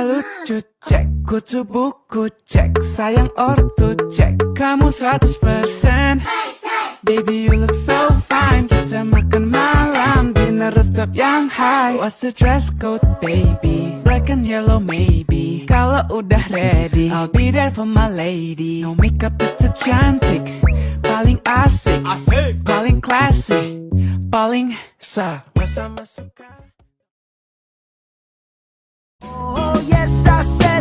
lucu, cek. Kutu buku, cek. Sayang ortu, cek. Kamu 100%. Baby you look so fine. Kita makan malam, dinner rooftop yang high. What's the dress code baby? Black and yellow maybe. Kalau udah ready, I'll be there for my lady. No makeup tetap cantik, paling asik, paling classy, paling sama suka. Oh yes I said